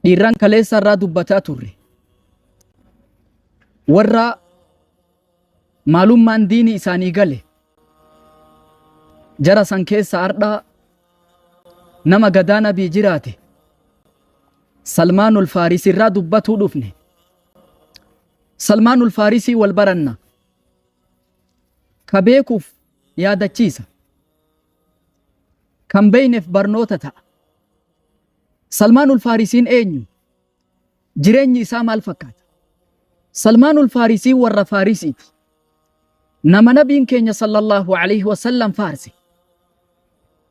dhiirran kaleessa irraa dubbataa turre warra maalummaan diini isaanii gale jara san keessa ardhaa nama gadaa nabii jiraate Salmaanul Faarisii irraa dubbatuu dhufne. Salmaanul Faarisii wal baranna ka beekuuf yaadachiisa kan beeyneef barnoota ta'a. Salmaanul Faarisiin eenyu? Jireenyi isaa maal fakkaata? Salmaanul Faarisii warra Faarisiiti. nama nabiin keenya sallallahu alayhi wasallam faarse.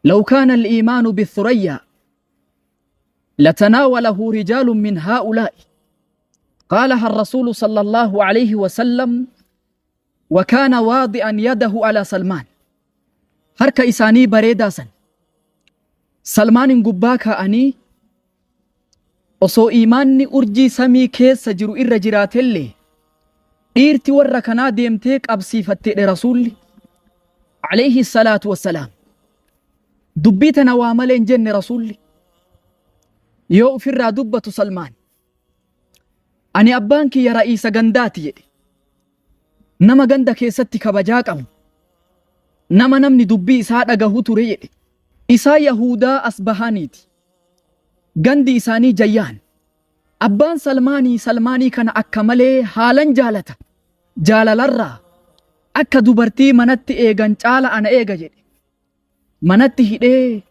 لو كان الإيمان بالثريا لتناوله رجال من هؤلاء قالها الرسول صلى الله عليه وسلم وكان واضعا يده على سلمان. harka isaanii bareedaa san Salmaanin gubbaa kaa'anii osoo iimaanni urjii samii keessa jiru irra jiraatellee dhiirti warra kanaa deemtee qabsiifatteedhe rasuulli alayhi salaatu wassalaam. dubbii tana waa malee hin jenne rasuulli yoo ofirraa dubbatu Salmaan ani abbaan kiyya ra'iisa gandaati jedhe. nama ganda keessatti kabajaa qabu nama namni dubbii isaa dhagahu ture jedhe. isaa Yahudaa Asbahaaniiti. gandi isaanii Jayyaan. abbaan Salmaanii kana akka malee haalan jaalata. jaalalarraa akka dubartii manatti eegan caala ana eega jedhe. manatti hidhee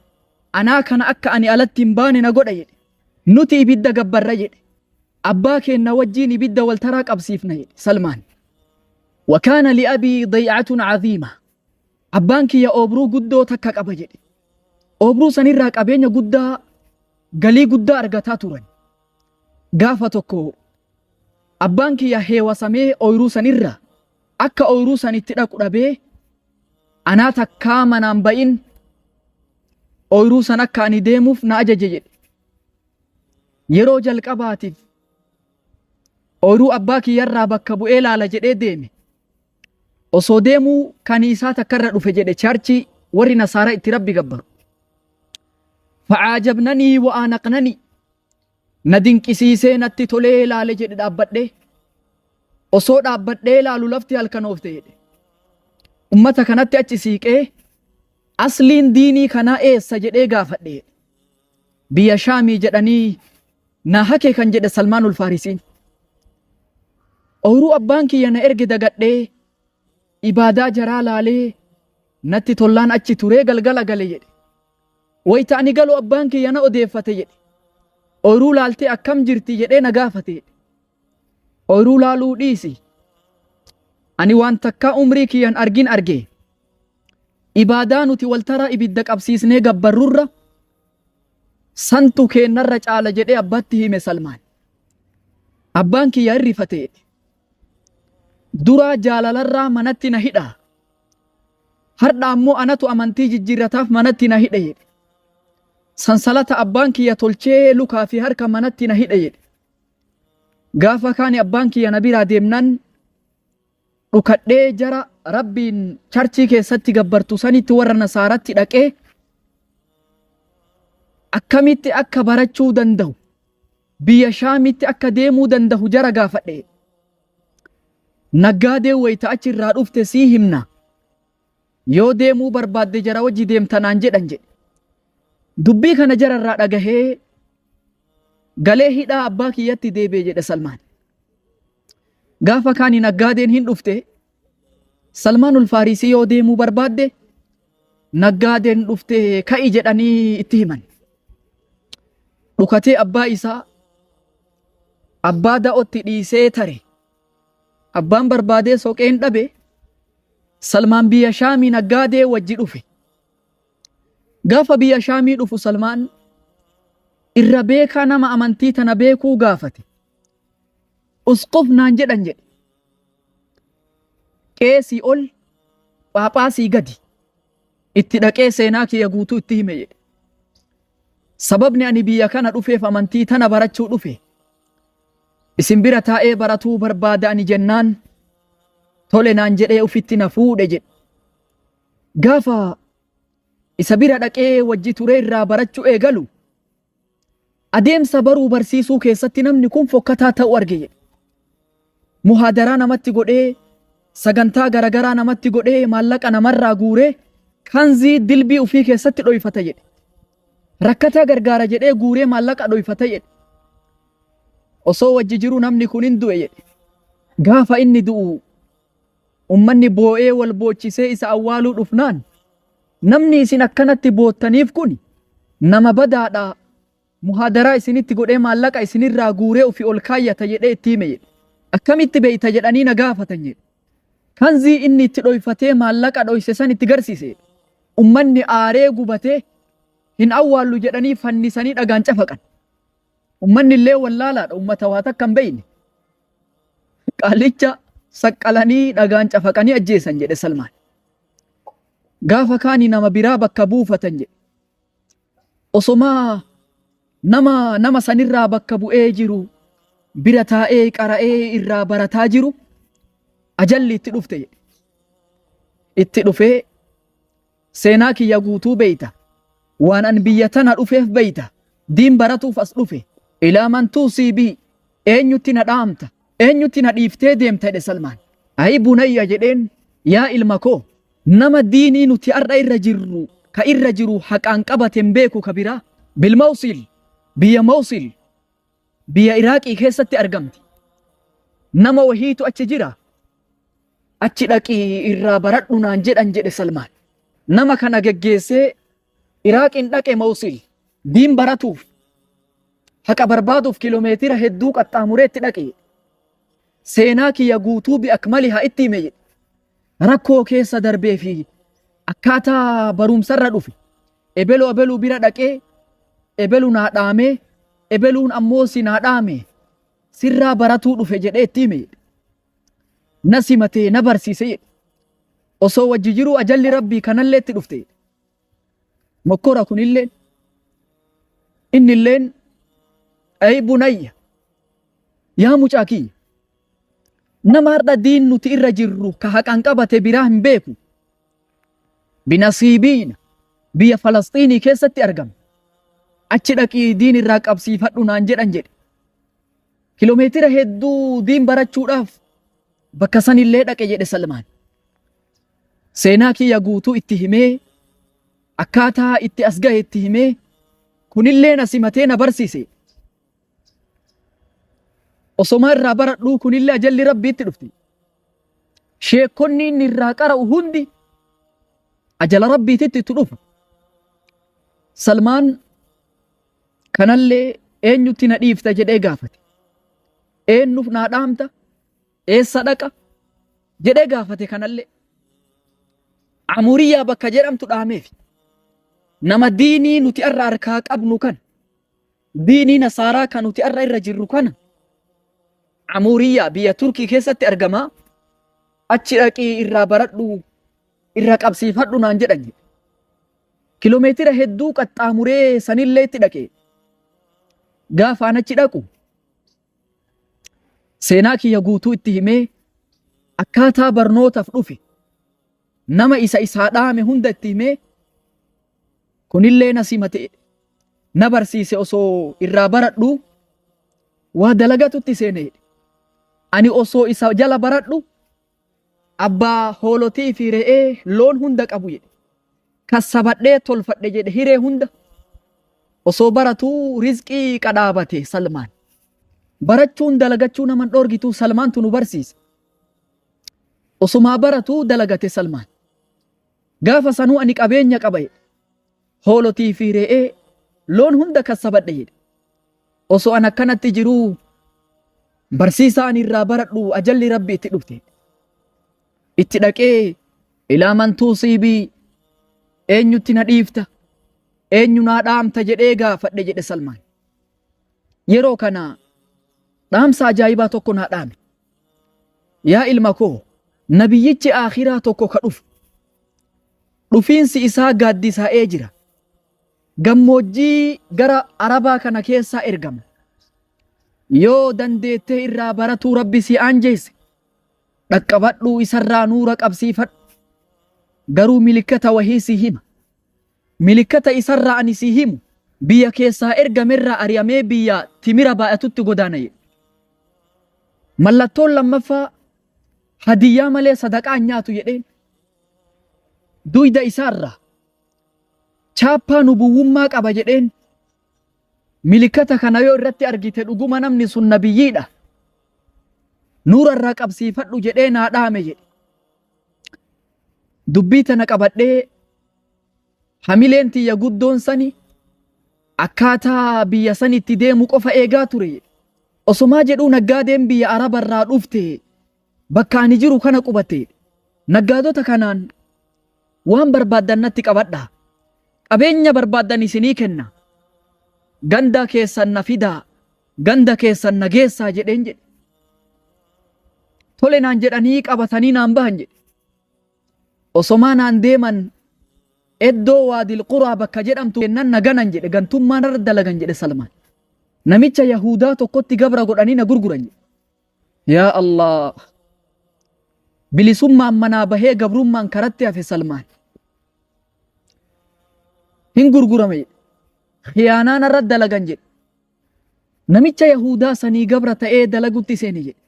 anaa kana akka ani alatti hin baane na godha jedhe. nuti ibidda gabbarra jedhe. abbaa keenna wajjiin ibidda waltaraa qabsiifna jedhe Salmaan. وكان لأبي ضيعة عظيمة. abbaan kiyya oobruu guddoo takka qaba jedhe. oobruu sanirraa qabeenya guddaa galii guddaa argataa turan. gaafa tokko abbaan kiyya heewasamee ooyruu sanirra akka ooyruu sanitti dhaqu dhabee anaa takkaa manaan ba'in ooyruu san akka ani deemuuf na ajaje jedhe. yeroo jalqabaatiif ooyruu abbaa kiyyarraa bakka bu'ee laala jedhee deeme. osoo deemuu kaniisaa takkarra dhufe jedhe chaarchii warri nasaara itti rabbi gabbaru. فعاجبنني وآنقنني ندين كسيسي نتي تولي لالي جد دابده osoo dhaabbadhee laalu lafti halkanoofte jedhe. ummata kanatti achi siiqee asliin diinii kanaa eessa jedhee gaafadhe. biyya Shaamii jedhanii na hake kan jedhe Salmaanul Faarisiin. ooyruu abbaan kiyya na erge dagadhee ibaadaa jaraa laalee natti tollaan achi turee galgala gale jedhe. wayita ani galu abbaan kiyya na odeeffate jedhe. ooyruu laaltee akkam jirti jedhee na gaafate jedhe. ooyruu laaluu dhiisi ani waan takkaa umrii kiyyan argin arge. ibaadaa nuti waltaraa ibidda qabsiisnee gabbarrurra santu keennarra caala jedhee abbaatti hime Salmaan. abbaan kiyya irrifate jedhe. duraa jaalalarraa manatti na hidhaa hardha ammoo anatu amantii jijjiirrataaf manatti na hidhe jedhe. sansalata abbaan kiyya tolchee lukaa fi harka manatti na hidhe jedhe. gaafa kaani abbaan kiyya na biraa deemnan dhukadhee jara rabbiin charchii keessatti gabbartu sanitti warra nasaaratti dhaqee akkamitti akka barachuu danda'u biyya Shaamitti akka deemuu danda'u jara gaafadhe. naggaadee wayita achi irraa dhufte sii himna yoo deemuu barbaadde jara wajji deemtanaan jedhan jedhe. dubbii kana jara irraa dhagahee galee hidhaa abbaa kiyyatti deebee jedhe Salmaan. gaafa kaani naggaadeen hin dhufte Salmaanul Faarisii yoo deemuu barbaadde naggaadeen dhufte ka'i jedhanii itti himan. dhukatee abbaa isaa abbaa da'otti dhiisee tare. abbaan barbaadee soqeen dhabe. Salmaan biyya Shaamii naggaadee wajji dhufe. gaafa biyya Shaamii dhufu Salmaan irra beekaa nama amantii tana beekuu gaafate. usquf naan jedhan jedhe. qeesii ol phaaphaasii gadi itti dhaqee seenaa kiyya guutuu itti hime jedhe. sababni ani biyya kana dhufeef amantii tana barachuu dhufe. isin bira taa'ee baratuu barbaada ani jennaan tole naan jedhee ufitti na fuudhe jedhe. gaafa isa bira dhaqee wajji turee irraa barachuu eegalu adeemsa baruu barsiisuu keessatti namni kun fokkataa ta'u arge jedhe. Muhaadaraa namatti godhee, sagantaa garagaraa namatti godhee, maallaqa namarraa guuree kanzii dilbii ufii keessatti dhoyfata jedhe. Rakkataa gargaara jedhee guuree maallaqa dhoyfata jedhe. Osoo wajji jiru namni kun hin du'e jedhe. Gaafa inni du'u ummanni boo'ee wal boochisee isa awwaaluu dhufnaan namni isin akkanatti boottaniif kun nama badaadha, muhaadaraa isinitti godhee maallaqa isinirraa guuree ufi ol kaayyata jedhee itti hime jedhe. Akkamitti beeyta jedhanii na gaafatan jedhe. Kanzii inni itti dhoyfatee maallaqa dhoyse san itti garsiise. Ummanni aaree gubatee hin awwaallu jedhanii fannisanii dhagaan cafaqan. Ummanni illee wallaalaadha, ummata waa takka hin beeyne. Qaalicha saqqalanii dhagaan cafaqanii ajjeesan jedhe Salmaan. Gaafa kaanii nama biraa bakka buufatan jedhe. Osomaa nama sanirraa bakka bu'ee jiru bira taa'ee qara'ee irraa barataa jiru ajalli itti dhufte jedhe. Itti dhufee seenaa kiyya guutuu beeyta, waan an biyya tana dhufeef beeyta, diin baratuuf as dhufe, ilaa man tuusiibii eenyutti na dhaamta, eenyutti na dhiiftee deemta jedhe Salmaan. Ayi bunayya jedheen, yaa ilma koo nama diinii nuti har'a irra jirru ka irra jiru haqaan qabateen beeku ka biraa bilmawsil, biyya Mawsil biyya Iraaqii keessatti argamti. Nama wahiitu achi jira, achi dhaqii irraa baradhu naan jedhan jedhe Salmaan. Nama kana geggeessee Iraaqiin dhaqe Mawsil diin baratuuf haqa barbaaduuf kiloomeetira hedduu qaxxaamureetti dhaqe. Seenaa kiyya guutuu bi'akmalihaa itti hime jedhe. Rakkoo keessa darbee fi akkaataa barumsarra dhufe. Ebeluu bira dhaqee, ebelu naa dhaamee, ebeluun ammoo si naa dhaame, sirraa baratuu dhufe jedhee itti hime jedhe. Na simatee na barsiise jedhe. Osoo wajji jiru ajalli rabbii kanallee itti dhufte jedhe. Mokkora kunilleen innilleen ay bunayya yaa mucaa kiyya nama har'a diin nuti irra jirru ka haqaan qabate biraa hin beeku. Binasiibiina biyya Falasxiinii keessatti argama. Achi dhaqii diin irraa qabsiifadhu naan jedhan jedhe. Kiloomeetira hedduu diin barachuudhaaf bakka sanillee dhaqe jedhe Salmaan. Seenaa kiyya guutuu itti himee, akkaataa itti as gahe itti himee, kunillee na simatee na barsiise. Osoma irraa baradhuu kunillee ajalli rabbii itti dhufti. Sheekonni inni irraa qara'u hundi ajala rabbiititti itti dhufa. Salmaan kanallee eenyutti na dhiifta jedhee gaafate. Eenyuuf naa dhaamta? Eessa dhaqa? jedhee gaafate kanallee. Amuriyyaa bakka jedhamtu dhaameef. Nama diinii nuti irra harkaa qabnu kan, diinii nasaaraa kan nuti irra irra jirru kana, Amuriyyaa biyya Turkii keessatti argama. Achi dhaqii irraa baradhu, irra qabsiifadhu naan jedhan jedhe. Kiloomeetira hedduu qaxxaamuree sanillee itti dhaqe. Gaafaan achi dhaqu seenaa kiyya guutuu itti himee, akkaataa barnootaaf dhufe, nama isaa dhaame hunda itti himee, kunillee na simate na barsiise. Osoo irraa baradhu waa dalagatutti seene. Ani osoo isa jala baradhu abbaa hoolotii fi re'ee loon hunda qabu jedhe. Kassabadhee tolfadhe jedhe hiree hunda. Osoo baratuu rizqii qadhaabate Salmaan. Barachuun dalagachuu naman dhoorgituu Salmaantu nu barsiise. Osumaa baratuu dalagate Salmaan. Gaafa sanuu ani qabeenya qaba jedhe. Hoolotii fi re'ee loon hunda kassabadhe jedhe. Osoo an akkanatti jiruu barsiisaan irraa baradhu ajalli rabbi itti dhufte. Itti dhaqee ilaa man tuusiibii eenyutti na dhiifta, eenyu naa dhaamta jedhee gaafadhe jedhe Salmaan. Yeroo kana dhaamsa ajaa'ibaa tokko naa dhaame. Yaa ilma koo, nabiyyichi aakhiraa tokko ka dhufu. Dhufiinsi isaa gaaddisaa'ee jira. Gammoojjii gara Arabaa kana keessaa ergama. Yoo dandeettee irraa baratuu rabbi si aanjeesse, dhaqqabadhuu isarraa nuura qabsiifadhu. Garuu milikkata wahii si hima. Milikkata isarraa ani si himu biyya keessaa ergamerraa ari'amee biyya timira baay'atutti godaana jedhe. Mallattoon lammaffaa hadiyyaa malee sadaqaa nyaatu jedheen. Duyda isaarra chaappaa nubuwwummaa qaba jedheen. Milikkata kana yoo irratti argite dhuguma namni sun nabiyyiidha. Nuura irraa qabsiifadhu jedhee naa dhaame jedhe. Dubbii tana qabadhee hamileen tiyya guddoon sani akkaataa biyya sanitti deemu qofa eegaa ture jedhe. Osumaa jedhuu naggaadeen biyya Arabarraa dhufte bakka ani jiru kana qubate. Naggaadota kanaan waan barbaaddan natti qabadha. Qabeenya barbaaddan isinii kenna. Ganda keessan na fidaa, ganda keessan na geessaa jedheen jedhe. Tole naan jedhanii qabatanii naan bahan jedhe. Osomaa naan deeman eddoo waadil quraa bakka jedhamtu kennan na ganan jedhe. Gantummaan irra dalagan jedhe Salmaan. Namicha Yahudaa tokkotti gabra godhanii na gurguran jedhe. Yaa Allah! Bilisummaan manaa bahee gabrummaan karatti hafe Salmaan. Hin gurgurame jedhe. Khiyaanaan irra dalagan jedhe. Namicha Yahudaa sanii gabra ta'ee dalagutti seeni jedhe.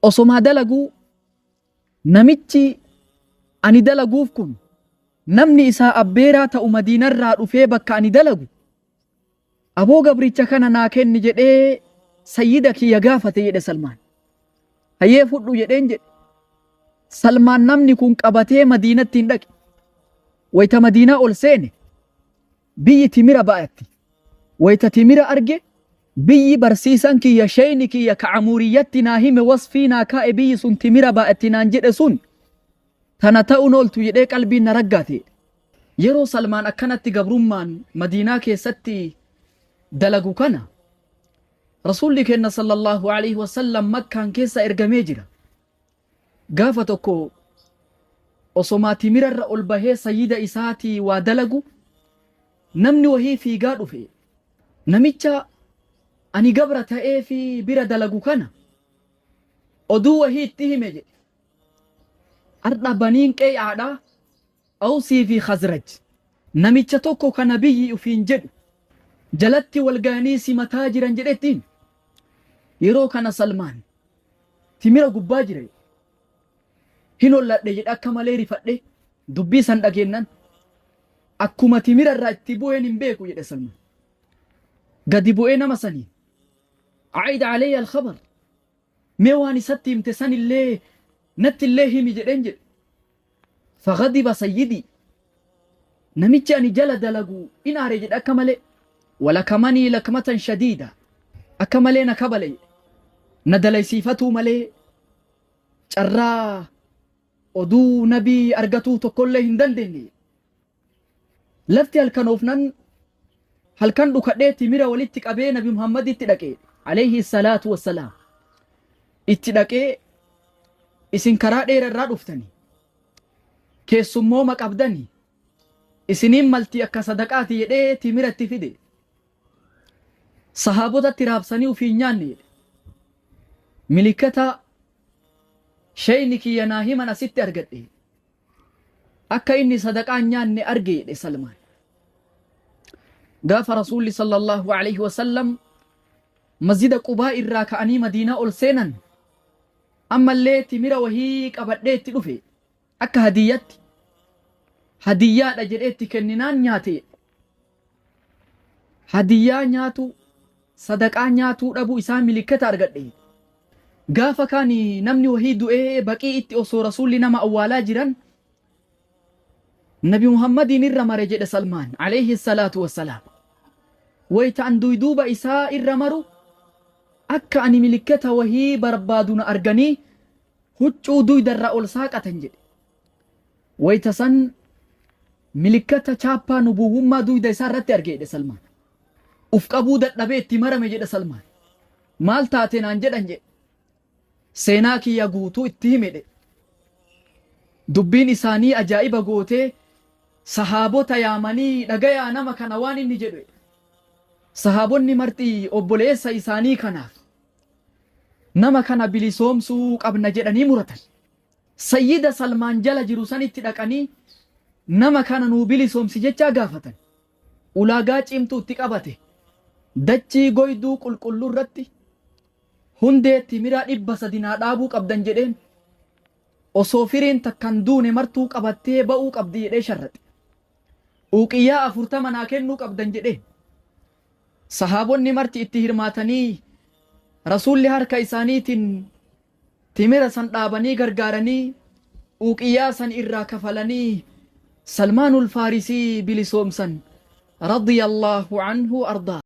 Osomaa dalaguu namichi ani dalaguuf kun namni isaa abbeeraa ta'u Madiinarraa dhufee bakka ani dalagu aboo gabricha kana naa kenni jedhee sayyida kiyya gaafate jedhe Salmaan. Hayyee fudhu jedheen jedhe. Salmaan namni kun qabatee Madiinatti hin dhaqe. Wayita Madiinaa ol seene biyyi timira baay'atti. Wayita timira arge biyyi barsiisan kiyya shayni kiyya ka'amuriyyatti naa hime wasfii naa kaa'e biyyi sun timira baay'atti naan jedhe sun tana ta'uun ooltu jedhee qalbiin na raggaate. Yeroo Salmaan akkanatti gabrummaan Madiinaa keessatti dalagu kana Rasuulli keenya sallallahu alaihi wasallam Makkaan keessa ergamee jira. Gaafa tokko osomaa timirarra ol bahee sayyida isaatii waa dalagu namni wahii fiigaa dhufe. Namicha ani gabra ta'ee fi bira dalagu kana oduu wahii itti hime jedhe. Ardha baniin qee'aadhaa Awsii fi Khazraj namicha tokko kana biyyi ufiin jedhu jalatti walgaanii simataa jiran jedhettiin. Yeroo kana Salmaan timira gubbaa jire. Hin holladhe jedhe akka malee rifadhe dubbii san dhageennan akkuma timira irraa itti bu'een hin beeku jedhe Salmaan. Gadi bu'ee nama sanii aida alayya alkhabar mee waan isatti himte san illee natti illee himi jedheen jedhe. Faghadiba sayyidii namichi ani jala dalagu in aare jedhe akka malee walakamanii lakmatan shadiida akka malee na kabale na dalaysiifatuu malee carraa oduu nabii argatuu tokkollee hin dandeenye. Lafti halkanoofnan halkan dhukadhee timira walitti qabee Nabi Muhammaditti dhaqee alayhi salaatu wassalaam. Itti dhaqee isin karaa dheerarraa dhuftani keessummooma qabdani isiniin malti akka sadaqaati jedhee timira itti fide. Sahaabotatti raabsanii ufii nyaanne jedhe. Milikkata shayni kiyya naa himan asitti argadhe akka inni sadaqaa nyaanne arge jedhe Salmaan. Gaafa Rasuulli sallallahu alaihi wasallam masjida Qubaa irraa ka'anii Madiinaa ol seenan ammallee timira wahii qabadhee itti dhufe akka hadiyyatti. Hadiyyaadha jedhee itti kenninaan nyaate. Hadiyyaa nyaatu sadaqaa nyaatuu dhabuu isaa milikkata argadhe. Gaafa kaani namni wahii du'ee baqii itti osoo Rasuulli nama awwaalaa jiran Nabi Muhammadiin irra mare jedhe Salmaan alayhi salaatu wassalaam. Wayita an duyduuba isaa irra maru akka ani milikkata wahii barbaadu na arganii huccuu duydarra ol saaqatan jedhe. Wayita san milikkata chaappaa nubuwwummaa duyda isaa irratti arge jedhe Salmaan. Uf qabuu dadhabee itti marame jedhe Salmaan. Maal taate naan jedhan jedhe. Seenaa kiyya guutuu itti hime. Dubbiin isaanii ajaa'iba gootee sahaabota yaamanii dhagayaa nama kana waan inni jedhe. Sahaabonni martii obboleessa isaanii kanaaf nama kana bilisoomsuu qabna jedhanii muratan. Sayyida Salmaan jala jiru sanitti dhaqanii nama kana nuu bilisoomsi jechaa gaafatan. ulaagaa cimtuutti qabate dachii goyduu qulqulluu irratti hundee timiraa 300 dhaabuu qabdan jedheen osoo firiin takkan duune martuu qabattee ba'uu qabdi jedhee sharraxe. Uqiyyaa 40 naa kennuu qabdan jedheen sahaabonni marti itti hirmaatanii rasuulli harka isaaniitiin timira san dhaabanii gargaaranii uqiyyaa san irraa kafalanii Salmaanul Faarisii bilisoomsan radiyallahu anhu ardaa.